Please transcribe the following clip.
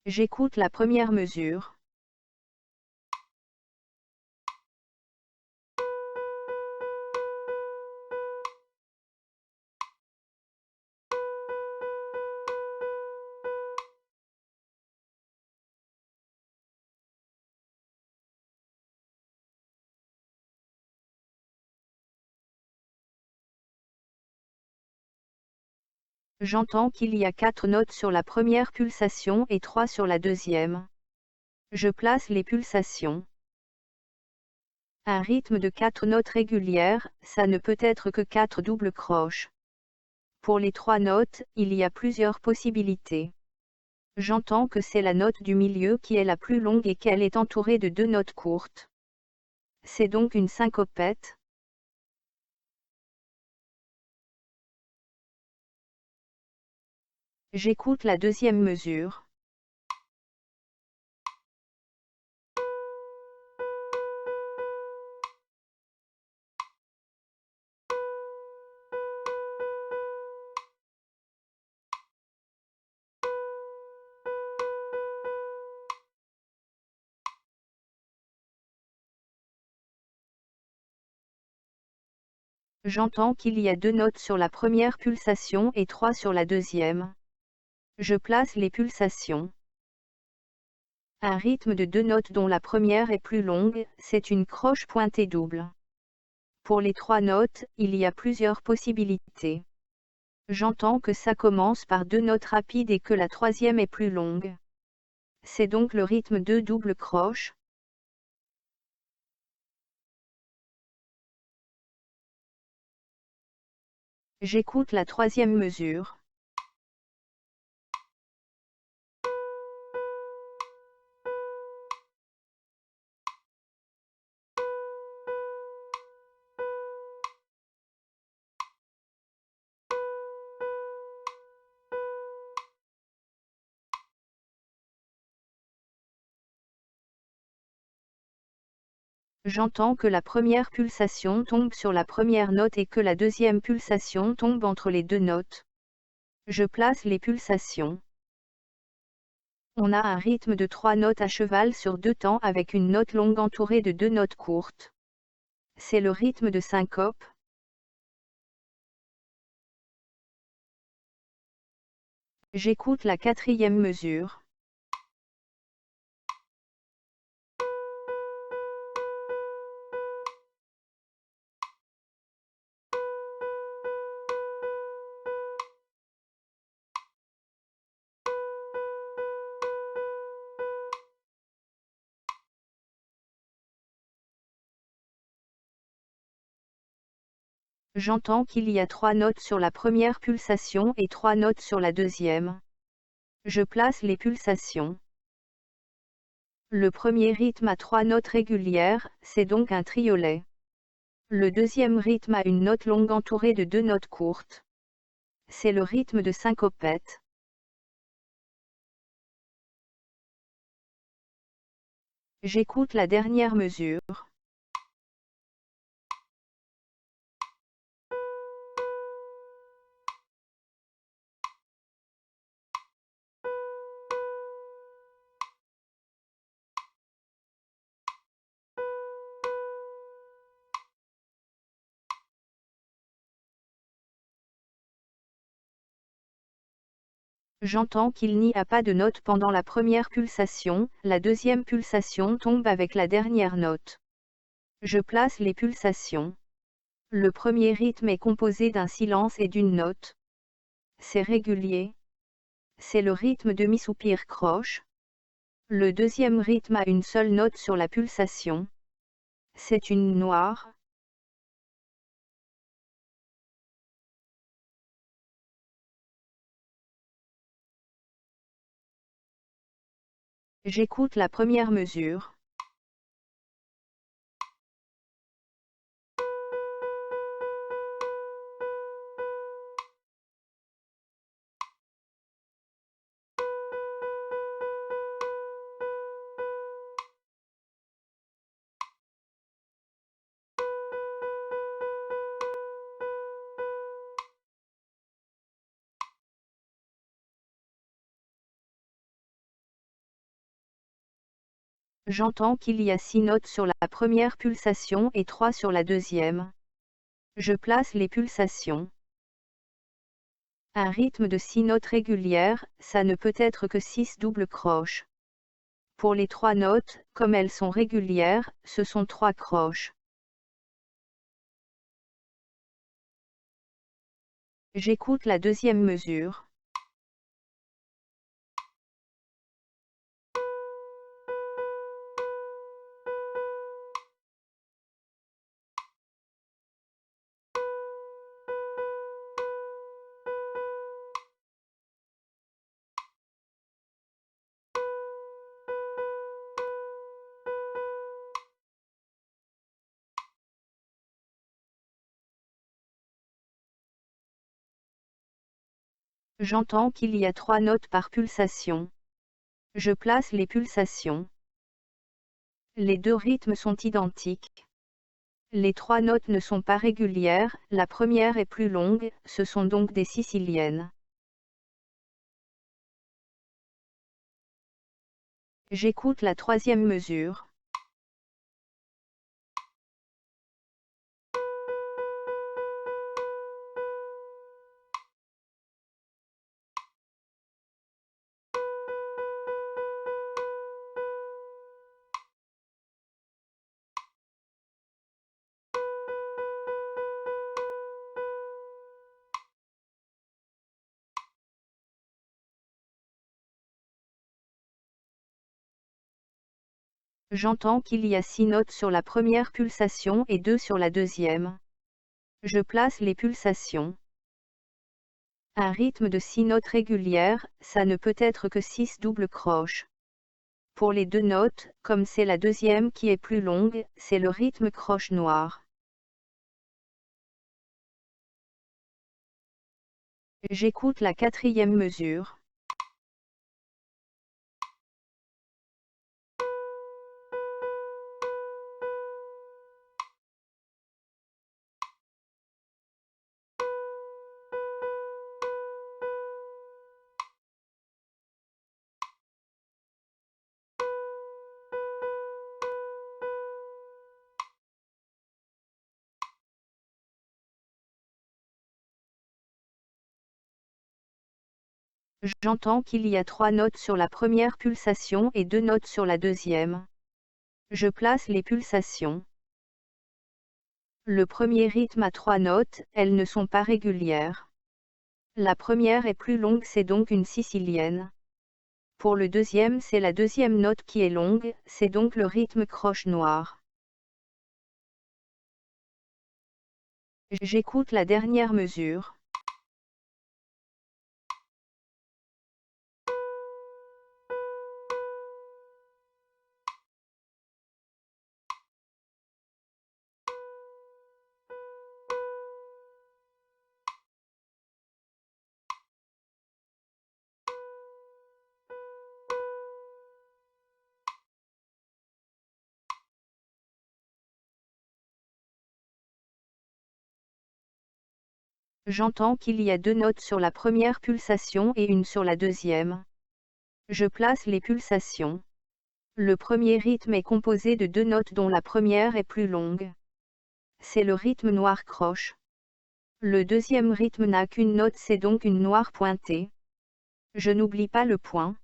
J'écoute la première mesure. J'entends qu'il y a 4 notes sur la première pulsation et 3 sur la deuxième. Je place les pulsations. Un rythme de 4 notes régulières, ça ne peut être que 4 doubles croches. Pour les 3 notes, il y a plusieurs possibilités. J'entends que c'est la note du milieu qui est la plus longue et qu'elle est entourée de 2 notes courtes. C'est donc une syncopette. J'écoute la deuxième mesure. J'entends qu'il y a 2 notes sur la première pulsation et 3 sur la deuxième. Je place les pulsations. Un rythme de 2 notes dont la première est plus longue, c'est une croche pointée double. Pour les 3 notes, il y a plusieurs possibilités. J'entends que ça commence par 2 notes rapides et que la troisième est plus longue. C'est donc le rythme 2 doubles croches. J'écoute la troisième mesure. J'entends que la première pulsation tombe sur la première note et que la deuxième pulsation tombe entre les 2 notes. Je place les pulsations. On a un rythme de 3 notes à cheval sur 2 temps avec une note longue entourée de 2 notes courtes. C'est le rythme de syncope. J'écoute la quatrième mesure. J'entends qu'il y a 3 notes sur la première pulsation et 3 notes sur la deuxième. Je place les pulsations. Le premier rythme a 3 notes régulières, c'est donc un triolet. Le deuxième rythme a une note longue entourée de 2 notes courtes. C'est le rythme de syncopette. J'écoute la dernière mesure. J'entends qu'il n'y a pas de note pendant la première pulsation, la deuxième pulsation tombe avec la dernière note. Je place les pulsations. Le premier rythme est composé d'un silence et d'une note. C'est régulier. C'est le rythme demi-soupir croche. Le deuxième rythme a une seule note sur la pulsation. C'est une noire. J'écoute la première mesure. J'entends qu'il y a 6 notes sur la première pulsation et 3 sur la deuxième. Je place les pulsations. Un rythme de 6 notes régulières, ça ne peut être que 6 doubles croches. Pour les 3 notes, comme elles sont régulières, ce sont 3 croches. J'écoute la deuxième mesure. J'entends qu'il y a 3 notes par pulsation. Je place les pulsations. Les deux rythmes sont identiques. Les 3 notes ne sont pas régulières, la première est plus longue, ce sont donc des siciliennes. J'écoute la troisième mesure. J'entends qu'il y a 6 notes sur la première pulsation et 2 sur la deuxième. Je place les pulsations. Un rythme de 6 notes régulières, ça ne peut être que 6 doubles croches. Pour les 2 notes, comme c'est la deuxième qui est plus longue, c'est le rythme croche noire. J'écoute la quatrième mesure. J'entends qu'il y a 3 notes sur la première pulsation et 2 notes sur la deuxième. Je place les pulsations. Le premier rythme a 3 notes, elles ne sont pas régulières. La première est plus longue, c'est donc une sicilienne. Pour le deuxième, c'est la deuxième note qui est longue, c'est donc le rythme croche noire. J'écoute la dernière mesure. J'entends qu'il y a 2 notes sur la première pulsation et une sur la deuxième. Je place les pulsations. Le premier rythme est composé de 2 notes dont la première est plus longue. C'est le rythme noir croche. Le deuxième rythme n'a qu'une note, c'est donc une noire pointée. Je n'oublie pas le point.